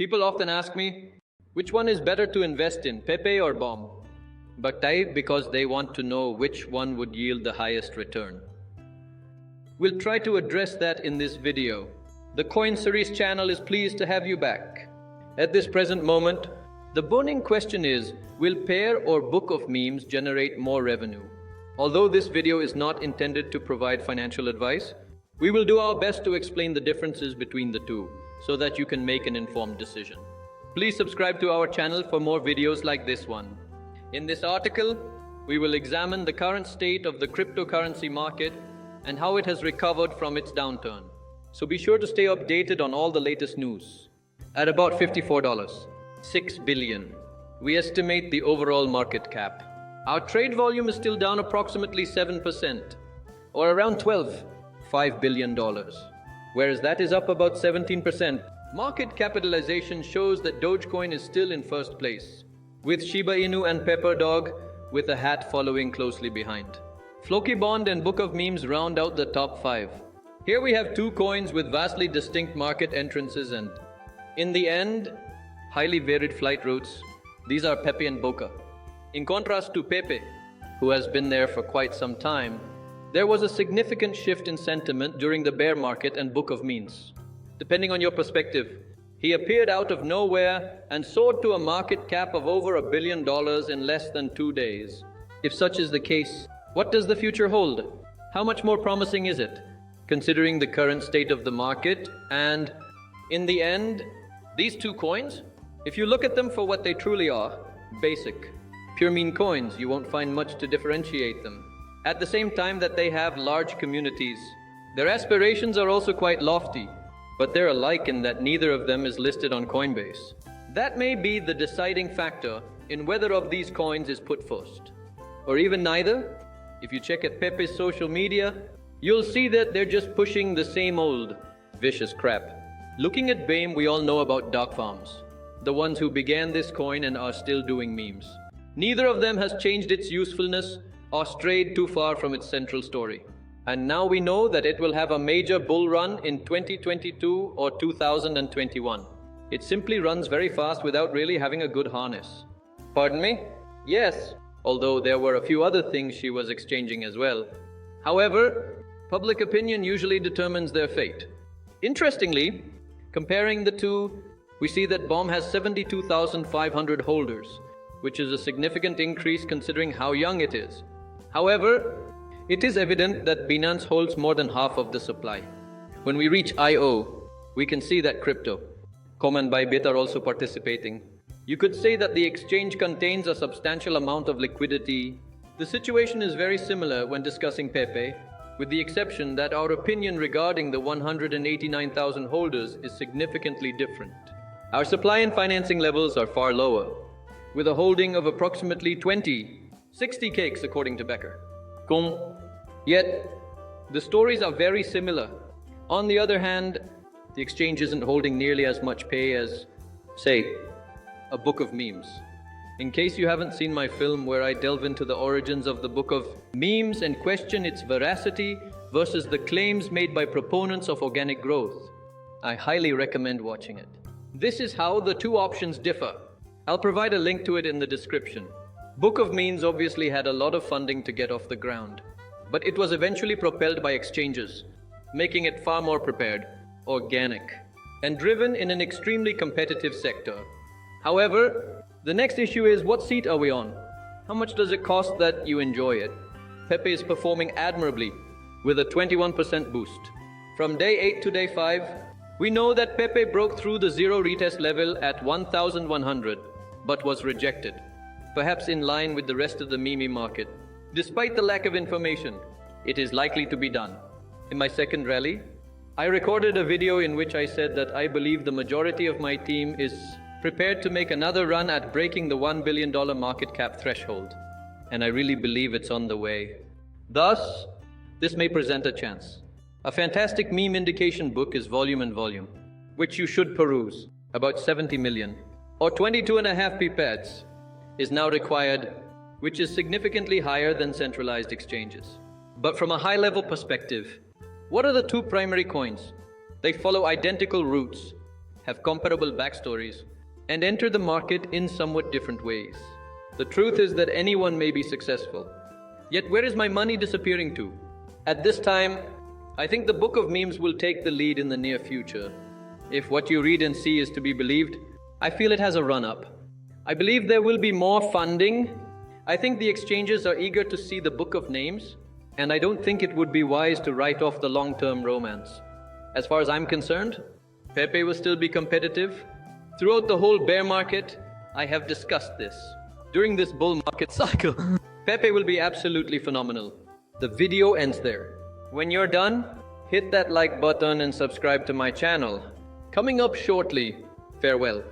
People often ask me, which one is better to invest in, Pepe or BOM? But because they want to know which one would yield the highest return. We'll try to address that in this video. The Coin Series channel is pleased to have you back. At this present moment, the burning question is, will pair or book of memes generate more revenue? Although this video is not intended to provide financial advice, we will do our best to explain the differences between the two, so that you can make an informed decision. Please subscribe to our channel for more videos like this one. In this article, we will examine the current state of the cryptocurrency market and how it has recovered from its downturn. So be sure to stay updated on all the latest news. At about $54, 6 billion, we estimate the overall market cap. Our trade volume is still down approximately 7%, or around $5 billion, whereas that is up about 17%. Market capitalization shows that Dogecoin is still in first place, with Shiba Inu and Pepper Dog with a hat following closely behind. Floki Bond and Book of Memes round out the top 5. Here we have two coins with vastly distinct market entrances and, in the end, highly varied flight routes. These are Pepe and Boca. In contrast to Pepe, who has been there for quite some time, there was a significant shift in sentiment during the bear market and Book of Memes. Depending on your perspective, he appeared out of nowhere and soared to a market cap of over $1 billion in less than 2 days. If such is the case, what does the future hold? How much more promising is it, considering the current state of the market? And, in the end, these two coins, if you look at them for what they truly are, basic, pure meme coins, you won't find much to differentiate them. At the same time that they have large communities, their aspirations are also quite lofty, but they're alike in that neither of them is listed on Coinbase. That may be the deciding factor in whether of these coins is put first, or even neither. If you check at Pepe's social media, you'll see that they're just pushing the same old vicious crap. Looking at BAME, we all know about Dark Farms, the ones who began this coin and are still doing memes. Neither of them has changed its usefulness or strayed too far from its central story. And now we know that it will have a major bull run in 2022 or 2021. It simply runs very fast without really having a good harness. Pardon me? Yes, although there were a few other things she was exchanging as well. However, public opinion usually determines their fate. Interestingly, comparing the two, we see that BOM has 72,500 holders, which is a significant increase considering how young it is. However, it is evident that Binance holds more than half of the supply. When we reach IO, we can see that crypto, Com and Bybit are also participating. You could say that the exchange contains a substantial amount of liquidity. The situation is very similar when discussing Pepe, with the exception that our opinion regarding the 189,000 holders is significantly different. Our supply and financing levels are far lower, with a holding of approximately 60 cakes according to Becker. Yet, the stories are very similar. On the other hand, the exchange isn't holding nearly as much pay as, say, a Book of Memes. In case you haven't seen my film where I delve into the origins of the Book of Memes and question its veracity versus the claims made by proponents of organic growth, I highly recommend watching it. This is how the two options differ. I'll provide a link to it in the description. Book of Memes obviously had a lot of funding to get off the ground, but it was eventually propelled by exchanges, making it far more prepared, organic, and driven in an extremely competitive sector. However, the next issue is, what seat are we on? How much does it cost that you enjoy it? Pepe is performing admirably with a 21% boost. From day 8 to day 5, we know that Pepe broke through the zero retest level at 1,100, but was rejected, perhaps in line with the rest of the meme market. Despite the lack of information, it is likely to be done. In my second rally, I recorded a video in which I said that I believe the majority of my team is prepared to make another run at breaking the $1 billion market cap threshold. And I really believe it's on the way. Thus, this may present a chance. A fantastic meme indication book is Volume and Volume, which you should peruse. About 70 million, or 22.5 pipettes, is now required, which is significantly higher than centralized exchanges. But from a high-level perspective, what are the two primary coins? They follow identical routes, have comparable backstories, and enter the market in somewhat different ways. The truth is that anyone may be successful. Yet where is my money disappearing to? At this time, I think the book of memes will take the lead in the near future. If what you read and see is to be believed, I feel it has a run-up. I believe there will be more funding. I think the exchanges are eager to see the book of names, and I don't think it would be wise to write off the long-term romance. As far as I'm concerned, Pepe will still be competitive. Throughout the whole bear market, I have discussed this. During this bull market cycle, Pepe will be absolutely phenomenal. The video ends there. When you're done, hit that like button and subscribe to my channel. Coming up shortly, farewell.